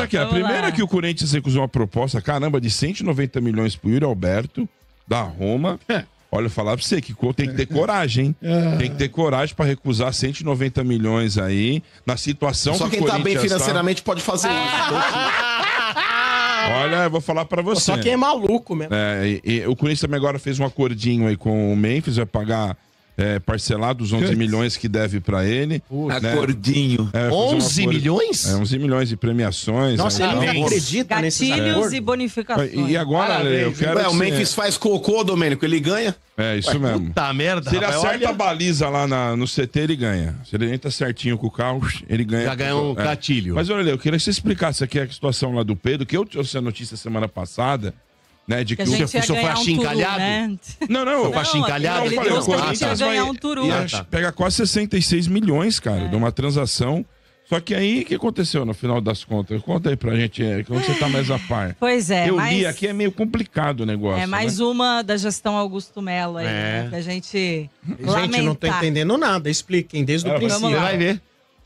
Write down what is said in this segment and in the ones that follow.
aqui. A primeira é que o Corinthians recusou uma proposta, caramba, de 190 milhões pro Yuri Alberto, da Roma. Olha, eu falar pra você que tem que ter coragem, hein? Tem que ter coragem pra recusar 190 milhões aí, na situação Só que o quem tá Corinthians bem financeiramente pode fazer isso. Olha, eu vou falar pra você. Só quem é maluco mesmo. E o Corinthians também agora fez um acordinho aí com o Memphis, vai pagar parcelado os 11 milhões que deve pra ele. Acordinho. 11 milhões? 11 milhões de premiações. Nossa, ele não acredita nesses Gatilhos acordos. e bonificações. E agora, eu quero. O Memphis faz cocô, Domênico, ele ganha? É, isso mesmo. Puta merda, Se ele rapaz, acerta olha. a baliza lá no CT, ele ganha. Se ele entra certinho com o carro, ele ganha. Já ganha um gatilho. Mas olha, eu queria que você explicasse aqui a situação lá do Pedro, que eu trouxe a notícia semana passada, né, de que a gente ia senhor foi ganhar um achincalhado? Turu, né? Não. Foi achincalhado? Ele Eu falei, trouxe o que a gente ia Corinthians ganhar vai- um Turu. Pega quase 66 milhões, cara, de uma transação. Só que aí, o que aconteceu no final das contas? Conta aí pra gente, que você tá mais a par. Pois é, Eu mas li aqui, é meio complicado o negócio. é mais né? uma da gestão Augusto Mello aí, né, pra gente lamentar. Gente, não tô entendendo nada. Expliquem desde o Vamos princípio. lá. Vai ver.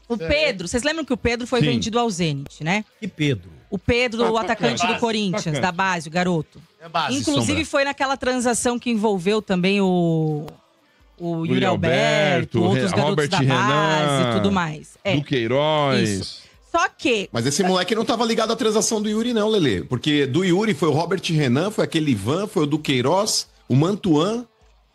O Pedro, vocês lembram que o Pedro foi Sim. vendido ao Zenit, né? Que Pedro? O Pedro, o atacante do Base, Corinthians, atacante. da base, o garoto. É base, Inclusive Sombra. foi naquela transação que envolveu também o Yuri Alberto, outros garotos Robert da base Renan, e tudo mais. Do Queiroz. Isso. Só que Mas esse moleque não tava ligado à transação do Yuri, não, Lelê. Porque do Yuri foi o Robert Renan, foi aquele Ivan, foi o Duqueiroz, o Mantuan.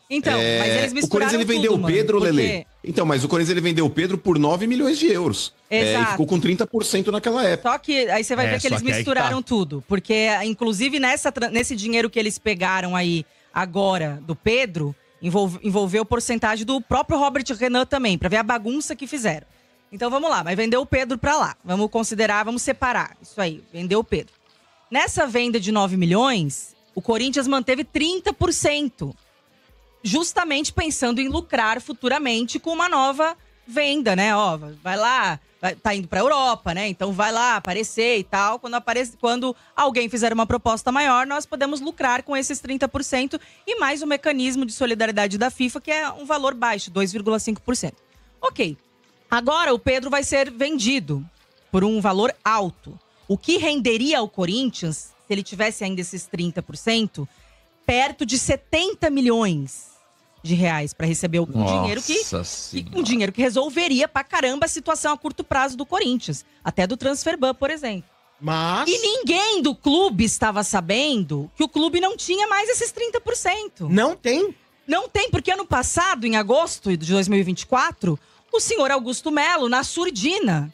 Então, mas eles misturaram O Corinthians ele vendeu tudo, o Pedro, mano, Lelê. porque- Então, mas o Corinthians ele vendeu o Pedro por 9 milhões de euros. E Exato. ficou com 30% naquela época. Só que aí você vai ver que só eles que aí que misturaram tá. tudo. Porque, inclusive, nesse dinheiro que eles pegaram aí agora do Pedro, envolveu porcentagem do próprio Robert Renan também, pra ver a bagunça que fizeram. Então vamos lá, vai vender o Pedro pra lá. Vamos considerar, vamos separar. Isso aí, vendeu o Pedro. Nessa venda de 9 milhões, o Corinthians manteve 30%. Justamente pensando em lucrar futuramente com uma nova venda, né? Ó, vai lá, tá indo pra Europa, né? Então vai lá aparecer e tal. Quando alguém fizer uma proposta maior, nós podemos lucrar com esses 30% e mais o mecanismo de solidariedade da FIFA, que é um valor baixo, 2,5%. Ok. Agora o Pedro vai ser vendido por um valor alto. O que renderia ao Corinthians, se ele tivesse ainda esses 30%, perto de 70 milhões de reais para receber um dinheiro que resolveria pra caramba a situação a curto prazo do Corinthians, até do Transferban, por exemplo. Mas... E ninguém do clube estava sabendo que o clube não tinha mais esses 30%. Não tem? Não tem, porque ano passado, em agosto de 2024, o senhor Augusto Mello, na surdina,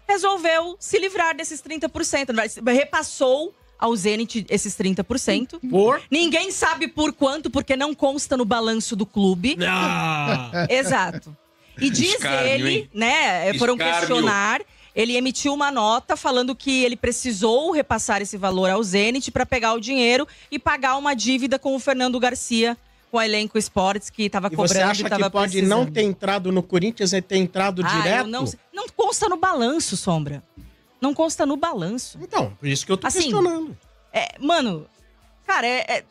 resolveu se livrar desses 30%. Repassou ao Zenit esses 30%. Por? Ninguém sabe por quanto, porque não consta no balanço do clube. Exato. E diz Escárnio, ele, hein? né, foram Escárnio. questionar, ele emitiu uma nota falando que ele precisou repassar esse valor ao Zenit para pegar o dinheiro e pagar uma dívida com o Fernando Garcia, com o Elenco Esportes, que estava E cobrando você e acha estava que pode precisando. não ter entrado no Corinthians e ter entrado direto? Eu não consta no balanço, Sombra. Não consta no balanço. Então, por isso que eu tô Assim, questionando. Mano, cara, é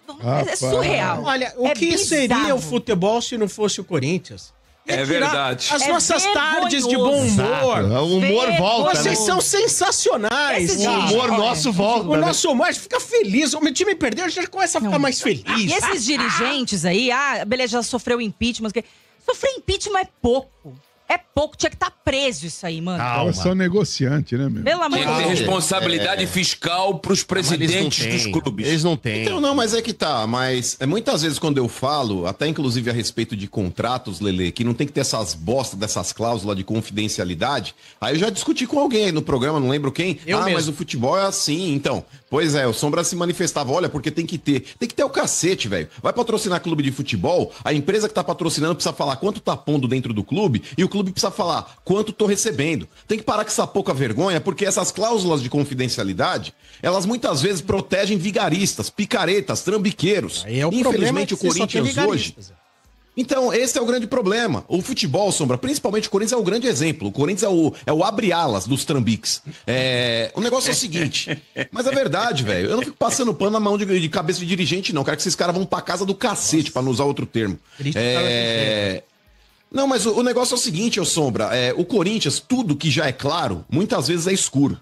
surreal. Olha, o É que bizarro. seria o futebol se não fosse o Corinthians? Ia É tirar verdade. As É nossas tardes de bom vergonhoso. humor. O humor volta, Vocês né? são sensacionais. Esse O cara. humor nosso volta. O né? nosso humor, a gente fica feliz. O meu time perdeu, a gente começa a ficar mais feliz. E esses dirigentes aí, beleza, já sofreu impeachment. Sofrer impeachment é pouco. É pouco, tinha que estar preso isso aí, mano. Calma. Elas são negociantes, né, meu? Pelo amor Tinha de que ter Deus. responsabilidade fiscal pros presidentes dos clubes. Eles não têm. Então, não, mas é que tá. Mas muitas vezes quando eu falo, até inclusive a respeito de contratos, Lelê, que não tem que ter essas bostas dessas cláusulas de confidencialidade, aí eu já discuti com alguém aí no programa, não lembro quem. Eu mesmo. Mas o futebol é assim. Então, pois é, o Sombra se manifestava, olha, porque tem que ter. Tem que ter o cacete, velho. Vai patrocinar clube de futebol, a empresa que tá patrocinando precisa falar quanto tá pondo dentro do clube e o clube precisa falar quanto tô recebendo. Tem que parar com essa pouca vergonha, porque essas cláusulas de confidencialidade, elas muitas vezes protegem vigaristas, picaretas, trambiqueiros. Aí é o problema, Infelizmente, é que o você só tem Corinthians hoje... vigaristas. Então, esse é o grande problema. O futebol, Sombra, principalmente o Corinthians é o grande exemplo. O Corinthians é o abre-alas dos trambiques. O negócio é o seguinte, mas é verdade, velho. Eu não fico passando pano na mão de cabeça de dirigente, não. Quero que esses caras vão pra casa do cacete, pra não usar outro termo. Não, mas o negócio é o seguinte, ô Sombra. O Corinthians, tudo que já é claro, muitas vezes é escuro.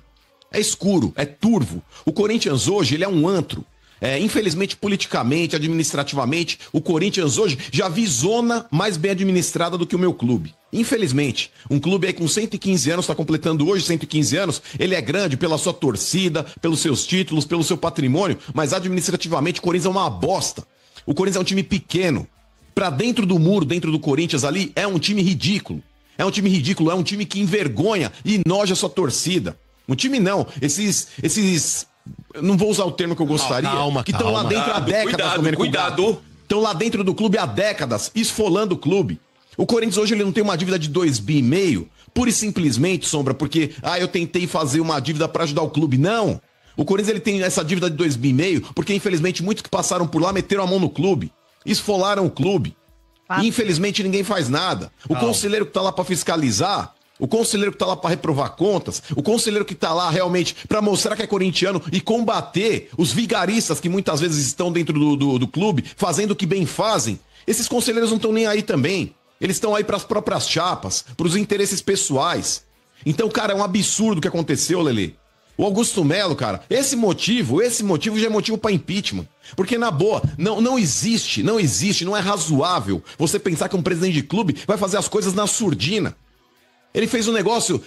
É escuro, é turvo. O Corinthians hoje, ele é um antro. Infelizmente, politicamente, administrativamente, o Corinthians hoje já vi zona mais bem administrada do que o meu clube. Infelizmente, um clube aí com 115 anos, está completando hoje 115 anos, ele é grande pela sua torcida, pelos seus títulos, pelo seu patrimônio, mas administrativamente o Corinthians é uma bosta. O Corinthians é um time pequeno. Pra dentro do muro, dentro do Corinthians ali, é um time ridículo. É um time ridículo, é um time que envergonha e enoja a sua torcida. Um time não, esses não vou usar o termo que eu gostaria, que estão lá dentro há décadas. Cuidado. Estão lá dentro do clube há décadas, esfolando o clube. O Corinthians hoje ele não tem uma dívida de 2,5 bi, pura e simplesmente, Sombra, porque eu tentei fazer uma dívida para ajudar o clube. Não. O Corinthians ele tem essa dívida de 2,5 bi, porque infelizmente muitos que passaram por lá meteram a mão no clube, esfolaram o clube. E, infelizmente ninguém faz nada. O conselheiro que tá lá para fiscalizar, o conselheiro que tá lá para reprovar contas, o conselheiro que tá lá realmente para mostrar que é corintiano e combater os vigaristas que muitas vezes estão dentro do clube, fazendo o que bem fazem, esses conselheiros não estão nem aí também. Eles estão aí para as próprias chapas, para os interesses pessoais. Então, cara, é um absurdo o que aconteceu, Lelê. O Augusto Melo, cara, esse motivo já é motivo para impeachment. Porque, na boa, não existe, não é razoável você pensar que um presidente de clube vai fazer as coisas na surdina. Ele fez um negócio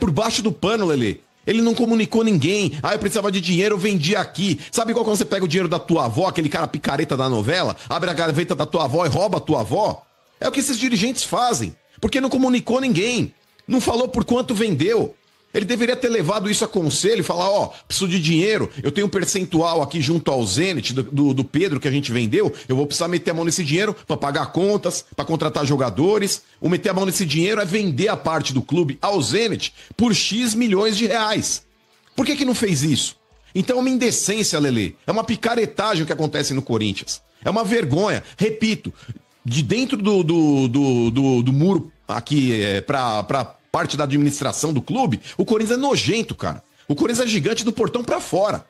por baixo do pano, Lelê. Ele não comunicou ninguém. Eu precisava de dinheiro, eu vendi aqui. Sabe igual quando você pega o dinheiro da tua avó, aquele cara picareta da novela, abre a gaveta da tua avó e rouba a tua avó? É o que esses dirigentes fazem. Porque não comunicou ninguém. Não falou por quanto vendeu. Ele deveria ter levado isso a conselho e falar, preciso de dinheiro, eu tenho um percentual aqui junto ao Zenit, do Pedro que a gente vendeu, eu vou precisar meter a mão nesse dinheiro para pagar contas, para contratar jogadores. O meter a mão nesse dinheiro é vender a parte do clube ao Zenit por X milhões de reais. Por que não fez isso? Então é uma indecência, Lelê. É uma picaretagem o que acontece no Corinthians. É uma vergonha. Repito, de dentro do muro aqui pra parte da administração do clube, o Corinthians é nojento, cara. O Corinthians é gigante do portão pra fora.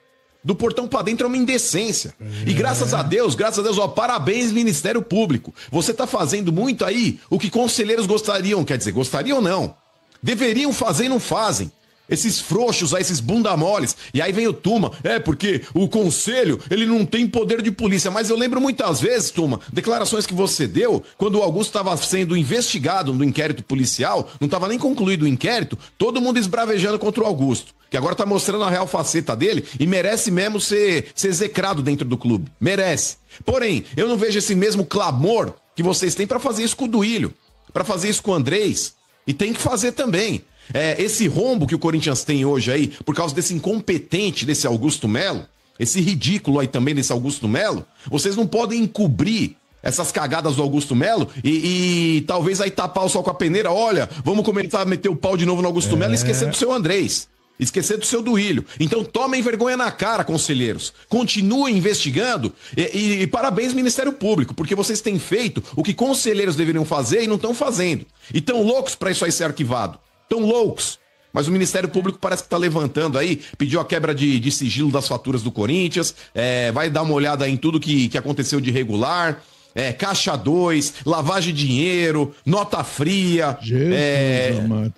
Do portão pra dentro é uma indecência. E graças a Deus, parabéns, Ministério Público. Você tá fazendo muito aí o que conselheiros gostariam, quer dizer, gostariam não. Deveriam fazer e não fazem. Esses frouxos aí, esses bunda moles. E aí vem o Tuma. Porque o conselho, ele não tem poder de polícia. Mas eu lembro muitas vezes, Tuma, declarações que você deu, quando o Augusto estava sendo investigado no inquérito policial, não estava nem concluído o inquérito, todo mundo esbravejando contra o Augusto. Que agora tá mostrando a real faceta dele e merece mesmo ser execrado dentro do clube. Merece. Porém, eu não vejo esse mesmo clamor que vocês têm para fazer isso com o Duílio, para fazer isso com o Andrés. E tem que fazer também. Esse rombo que o Corinthians tem hoje aí, por causa desse incompetente, desse Augusto Melo, esse ridículo aí também desse Augusto Melo, vocês não podem encobrir essas cagadas do Augusto Melo e talvez aí tapar o sol com a peneira. Olha, vamos começar a meter o pau de novo no Augusto Melo e esquecer do seu Andrés. Esquecer do seu Duílio. Então tomem vergonha na cara, conselheiros. Continuem investigando e parabéns, Ministério Público, porque vocês têm feito o que conselheiros deveriam fazer e não estão fazendo. E estão loucos para isso aí ser arquivado. Estão loucos. Mas o Ministério Público parece que está levantando aí, pediu a quebra de sigilo das faturas do Corinthians, vai dar uma olhada em tudo que aconteceu de irregular, Caixa 2, lavagem de dinheiro, nota fria. Jesus, amado.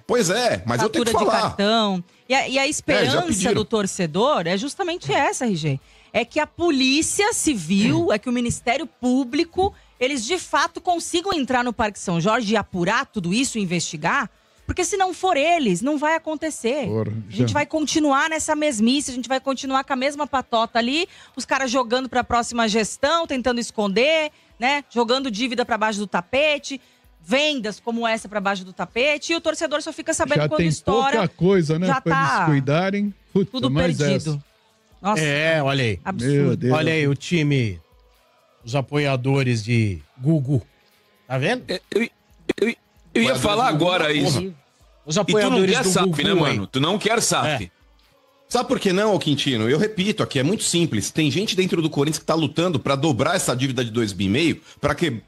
Pois é, mas eu tenho que falar. De cartão. E a esperança do torcedor é justamente essa, RG. É que a Polícia Civil, que o Ministério Público, eles de fato consigam entrar no Parque São Jorge e apurar tudo isso, investigar, porque se não for eles, não vai acontecer. A gente vai continuar nessa mesmice, a gente vai continuar com a mesma patota ali, os caras jogando para a próxima gestão, tentando esconder, né? Jogando dívida para baixo do tapete, vendas como essa para baixo do tapete, e o torcedor só fica sabendo já quando tem estoura. Pouca coisa, né? Já pra eles cuidarem. Puta, tudo perdido. Nossa, olha aí. Absurdo. Olha aí o time, os apoiadores de Gugu. Tá vendo? Eu ia falar agora isso. Os apoiadores e tu não quer SAF, né, mano? Tu não quer SAF. Sabe por que não, Quintino? Eu repito aqui, é muito simples. Tem gente dentro do Corinthians que tá lutando pra dobrar essa dívida de 2,5 bi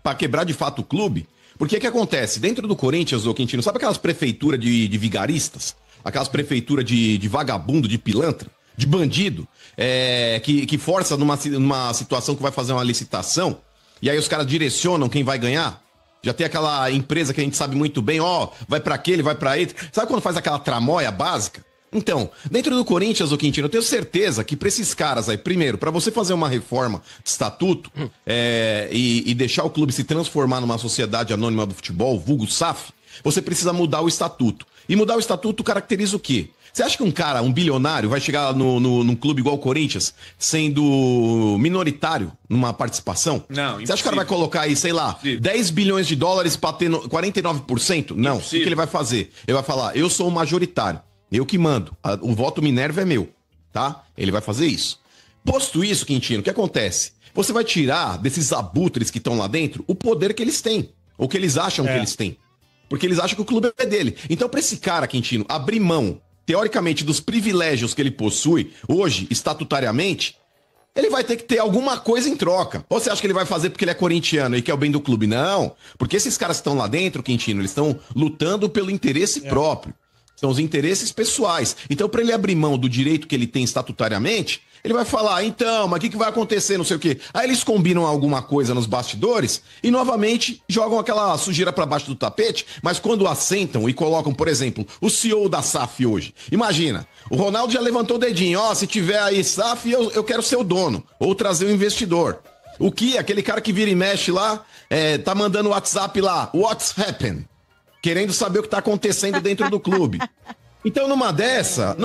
pra quebrar de fato o clube. Porque o que acontece? Dentro do Corinthians, Quintino, sabe aquelas prefeituras de vigaristas? Aquelas prefeituras de vagabundo, de pilantra? De bandido? Que força numa situação que vai fazer uma licitação, e aí os caras direcionam quem vai ganhar? Já tem aquela empresa que a gente sabe muito bem, vai pra aquele, vai pra ele. Sabe quando faz aquela tramóia básica? Então, dentro do Corinthians, ô Quintino, eu tenho certeza que pra esses caras aí, primeiro, pra você fazer uma reforma de estatuto e deixar o clube se transformar numa sociedade anônima do futebol, vulgo SAF, você precisa mudar o estatuto. E mudar o estatuto caracteriza o quê? Você acha que um cara, um bilionário, vai chegar num clube igual o Corinthians, sendo minoritário numa participação? Não, Você acha que o cara vai colocar aí, sei lá, Impossível. 10 bilhões de dólares pra ter 49%? Não. O que ele vai fazer? Ele vai falar, eu sou o majoritário. Eu que mando. O voto Minerva é meu, tá? Ele vai fazer isso. Posto isso, Quintino, o que acontece? Você vai tirar desses abutres que estão lá dentro o poder que eles têm. Ou que eles acham que eles têm. Porque eles acham que o clube é dele. Então, pra esse cara, Quintino, abrir mão, teoricamente, dos privilégios que ele possui, hoje, estatutariamente, ele vai ter que ter alguma coisa em troca. Ou você acha que ele vai fazer porque ele é corintiano e quer o bem do clube? Não. Porque esses caras que estão lá dentro, Quintino, eles estão lutando pelo interesse próprio. São os interesses pessoais. Então, para ele abrir mão do direito que ele tem estatutariamente, ele vai falar, então, mas o que vai acontecer, não sei o quê. Aí eles combinam alguma coisa nos bastidores e, novamente, jogam aquela sujeira para baixo do tapete, mas quando assentam e colocam, por exemplo, o CEO da SAF hoje. Imagina, o Ronaldo já levantou o dedinho, se tiver aí SAF, eu quero ser o dono, ou trazer o investidor. O que? Aquele cara que vira e mexe lá, tá mandando o WhatsApp lá, what's happened? Querendo saber o que tá acontecendo dentro do clube. Então, numa dessa,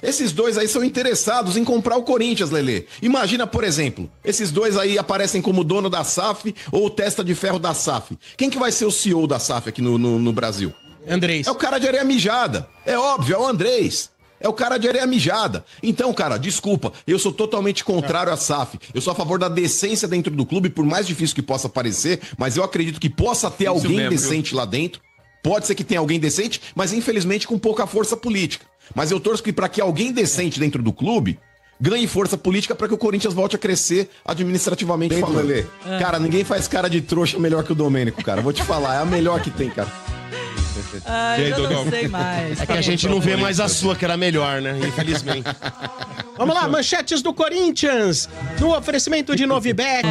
esses dois aí são interessados em comprar o Corinthians, Lelê. Imagina, por exemplo, esses dois aí aparecem como dono da SAF ou testa de ferro da SAF. Quem que vai ser o CEO da SAF aqui no Brasil? Andrés. É o cara de areia mijada. É óbvio, é o Andrés. É o cara de areia mijada. Então, cara, desculpa, eu sou totalmente contrário à SAF. Eu sou a favor da decência dentro do clube, por mais difícil que possa parecer, mas eu acredito que possa ter alguém mesmo, decente lá dentro. Pode ser que tenha alguém decente, mas infelizmente com pouca força política. Mas eu torço para que alguém decente dentro do clube ganhe força política para que o Corinthians volte a crescer administrativamente falando. Cara, ninguém faz cara de trouxa melhor que o Domênico, cara. Vou te falar, é a melhor que tem, cara. Ai, eu não sei mais. É que a gente não vê mais a sua, que era melhor, né? Infelizmente. Vamos lá, manchetes do Corinthians. No oferecimento de Novibet.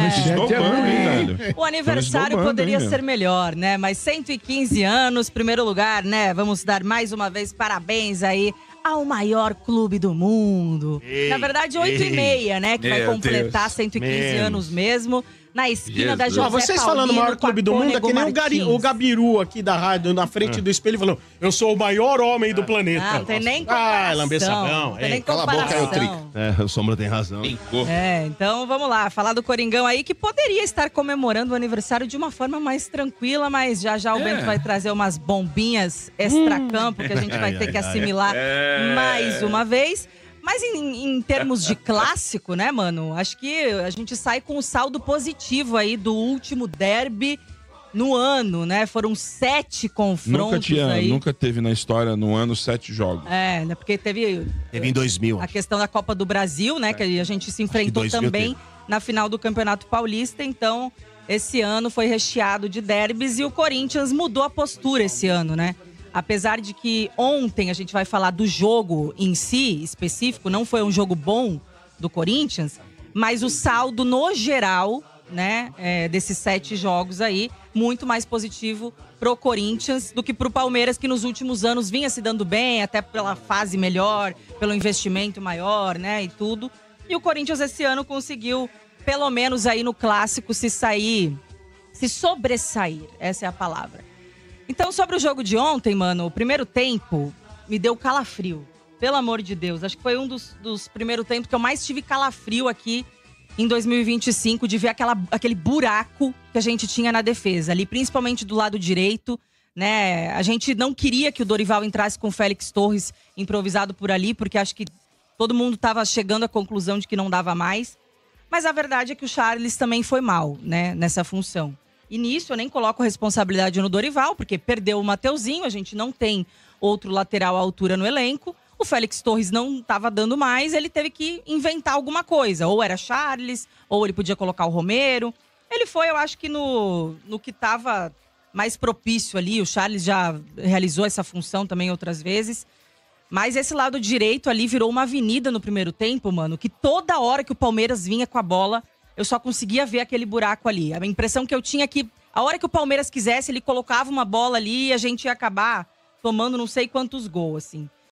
O aniversário poderia ser melhor, né? Mas 115 anos, primeiro lugar, né? Vamos dar mais uma vez parabéns aí ao maior clube do mundo. Na verdade, 8h30, né? Que vai completar 115 anos mesmo. Na esquina da José Vocês falando maior clube do mundo, é que nem o Gabiru aqui da rádio, na frente do espelho, falou, eu sou o maior homem do planeta. Não tem nem comparação. lamber sabão. Não tem nem Cala a boca aí, comparação. O Sombra tem razão. Então vamos lá, falar do Coringão aí, que poderia estar comemorando o aniversário de uma forma mais tranquila, mas já o Bento vai trazer umas bombinhas extracampo que a gente vai ter que assimilar mais uma vez. Mas em termos de clássico, né, mano? Acho que a gente sai com o saldo positivo aí do último derby no ano, né? Foram 7 confrontos aí. Nunca teve na história no ano 7 jogos. Né? Porque teve em 2000. a questão da Copa do Brasil, né? Que a gente se enfrentou também na final do Campeonato Paulista. Então, esse ano foi recheado de derbys e o Corinthians mudou a postura esse ano, né? Apesar de que ontem a gente vai falar do jogo em si, específico, não foi um jogo bom do Corinthians, mas o saldo no geral, né, desses 7 jogos aí, muito mais positivo pro Corinthians do que pro Palmeiras, que nos últimos anos vinha se dando bem, até pela fase melhor, pelo investimento maior, né, e tudo. E o Corinthians esse ano conseguiu, pelo menos aí no clássico, se sobressair, essa é a palavra. Então, sobre o jogo de ontem, mano, o primeiro tempo me deu calafrio. Pelo amor de Deus. Acho que foi um dos primeiros tempos que eu mais tive calafrio aqui em 2025, de ver aquele buraco que a gente tinha na defesa ali, principalmente do lado direito, né? A gente não queria que o Dorival entrasse com o Félix Torres improvisado por ali, porque acho que todo mundo estava chegando à conclusão de que não dava mais. Mas a verdade é que o Charles também foi mal, né, nessa função. E nisso eu nem coloco responsabilidade no Dorival, porque perdeu o Mateuzinho, a gente não tem outro lateral à altura no elenco. O Félix Torres não estava dando mais, ele teve que inventar alguma coisa. Ou era Charles, ou ele podia colocar o Romero. Ele foi, eu acho que no que estava mais propício ali. O Charles já realizou essa função também outras vezes. Mas esse lado direito ali virou uma avenida no primeiro tempo, mano, que toda hora que o Palmeiras vinha com a bola, eu só conseguia ver aquele buraco ali. A impressão que eu tinha é que a hora que o Palmeiras quisesse, ele colocava uma bola ali e a gente ia acabar tomando não sei quantos gols, assim.